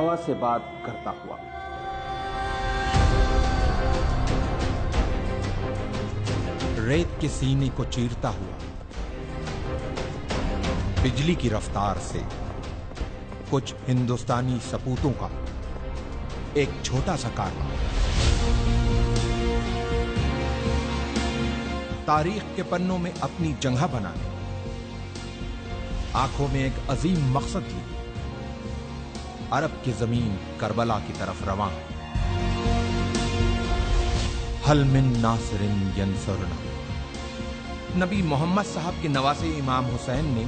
हवा से बात करता हुआ। रेत के सीने को चीरता हुआ, बिजली की रफ्तार से कुछ हिंदुस्तानी सपूतों का एक छोटा सा कारनामा तारीख के पन्नों में अपनी जगह बनाने, आंखों में एक अजीम मकसद लिए अरब की जमीन करबला की तरफ रवां। हल मिन नासिरिन यंसुरना। नबी मोहम्मद साहब के नवासे इमाम हुसैन ने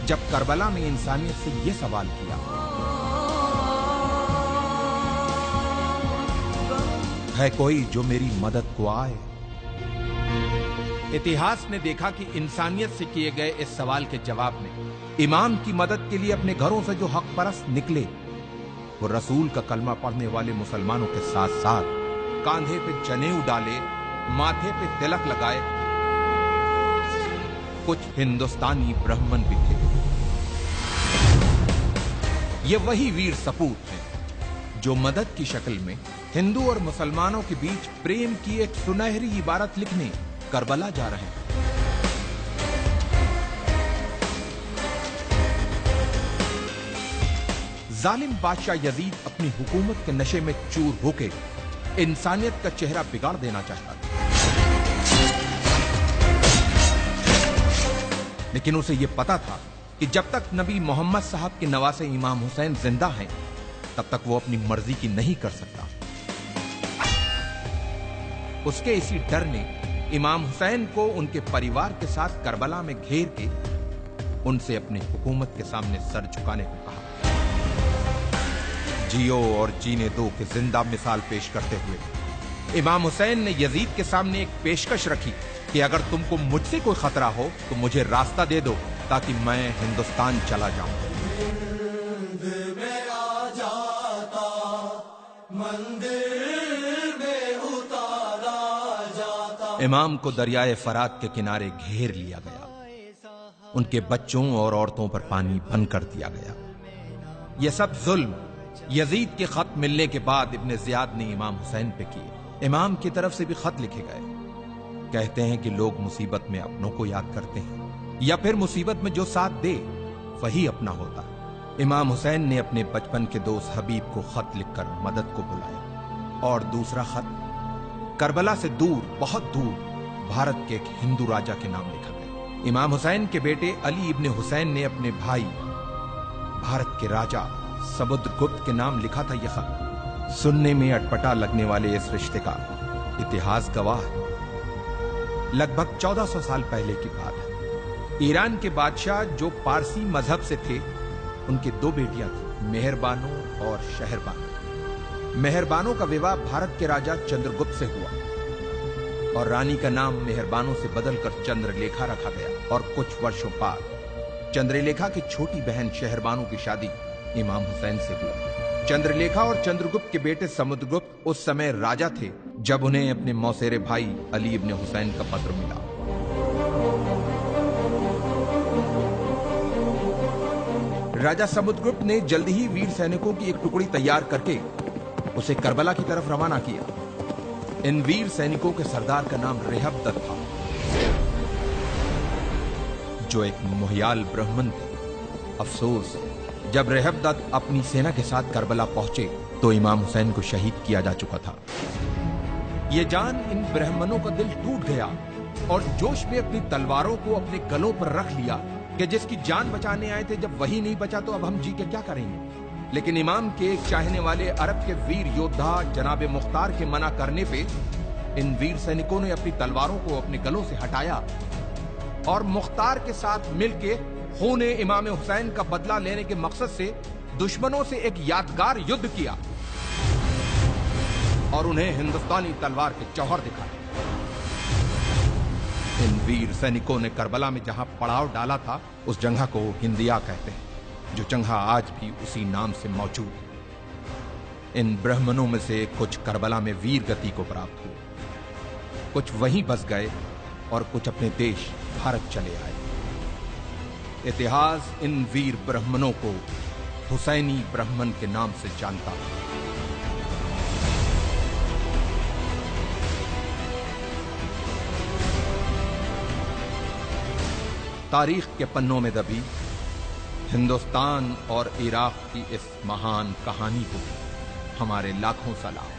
जब करबला में इंसानियत से यह सवाल किया, है कोई जो मेरी मदद को आए? इतिहास ने देखा कि इंसानियत से किए गए इस सवाल के जवाब में इमाम की मदद के लिए अपने घरों से जो हक परस्त निकले, वो रसूल का कलमा पढ़ने वाले मुसलमानों के साथ साथ कांधे पे जनेऊ डाले, माथे पे तिलक लगाए कुछ हिंदुस्तानी ब्राह्मण भी थे। ये वही वीर सपूत हैं जो मदद की शक्ल में हिंदू और मुसलमानों के बीच प्रेम की एक सुनहरी इबारत लिखने करबला जा रहे हैं। जालिम बादशाह यजीद अपनी हुकूमत के नशे में चूर होके इंसानियत का चेहरा बिगाड़ देना चाहता था, लेकिन उसे यह पता था कि जब तक नबी मोहम्मद साहब के नवासे इमाम हुसैन जिंदा हैं, तब तक वो अपनी मर्जी की नहीं कर सकता। उसके इसी डर ने इमाम हुसैन को उनके परिवार के साथ करबला में घेर के उनसे अपनी हुकूमत के सामने सर झुकाने को कहा। जियो और जीने दो की जिंदा मिसाल पेश करते हुए इमाम हुसैन ने यजीद के सामने एक पेशकश रखी कि अगर तुमको मुझसे कोई खतरा हो तो मुझे रास्ता दे दो ताकि मैं हिंदुस्तान चला जाऊं। इमाम को दरियाए फरात के किनारे घेर लिया गया, उनके बच्चों और औरतों पर पानी बंद कर दिया गया। यह सब जुल्म यजीद के खत मिलने के बाद इब्ने जियाद ने इमाम हुसैन पे किए। इमाम की तरफ से भी खत लिखे गए। कहते हैं कि लोग मुसीबत में अपनों को याद करते हैं या फिर मुसीबत में जो साथ दे वही अपना होता है। इमाम हुसैन ने अपने बचपन के दोस्त हबीब को खत लिखकर मदद को बुलाया और दूसरा खत करबला से दूर, बहुत दूर भारत के एक हिंदू राजा के नाम लिखा गया। इमाम हुसैन के बेटे अली इब्ने हुसैन ने अपने भाई भारत के राजा समुद्रगुप्त के नाम लिखा था यह खत। सुनने में अटपटा लगने वाले इस रिश्ते का इतिहास गवाह है। लगभग 1400 साल पहले की बात है। ईरान के बादशाह जो पारसी मजहब से थे, उनकी दो बेटियां थी, मेहरबानो और शहरबानो। मेहरबानो का विवाह भारत के राजा चंद्रगुप्त से हुआ और रानी का नाम मेहरबानो से बदलकर चंद्रलेखा रखा गया। और कुछ वर्षों बाद चंद्रलेखा की छोटी बहन शहरबानो की शादी इमाम हुसैन से हुई। चंद्रलेखा और चंद्रगुप्त के बेटे समुद्रगुप्त उस समय राजा थे जब उन्हें अपने मौसेरे भाई अली इब्ने हुसैन का पत्र मिला। राजा समुद्रगुप्त ने जल्द ही वीर सैनिकों की एक टुकड़ी तैयार करके उसे करबला की तरफ रवाना किया। इन वीर सैनिकों के सरदार का नाम रेहबदत था, जो एक मोहियाल ब्राह्मण थे। अफसोस, जब रेहबदत अपनी सेना के साथ करबला पहुंचे तो इमाम हुसैन को शहीद किया जा चुका था। यह जान इन ब्राह्मणों का दिल टूट गया और जोश में अपनी तलवारों को अपने गलों पर रख लिया कि जिसकी जान बचाने आए थे, जब वही नहीं बचा तो अब हम जी के क्या करेंगे। लेकिन इमाम के एक चाहने वाले अरब के वीर योद्धा जनाबे मुख्तार के मना करने पे इन वीर सैनिकों ने अपनी तलवारों को अपने गलों से हटाया और मुख्तार के साथ मिलके खूने इमाम हुसैन का बदला लेने के मकसद से दुश्मनों से एक यादगार युद्ध किया और उन्हें हिंदुस्तानी तलवार के जौहर दिखाए। इन वीर सैनिकों ने करबला में जहां पड़ाव डाला था, उस जगह को हिंदिया कहते हैं, जो जगह आज भी उसी नाम से मौजूद है। इन ब्राह्मणों में से कुछ करबला में वीर गति को प्राप्त हुए, कुछ वहीं बस गए और कुछ अपने देश भारत चले आए। इतिहास इन वीर ब्राह्मणों को हुसैनी ब्राह्मण के नाम से जानता है। तारीख के पन्नों में दबी हिंदुस्तान और इराक की इस महान कहानी को हमारे लाखों सलाम।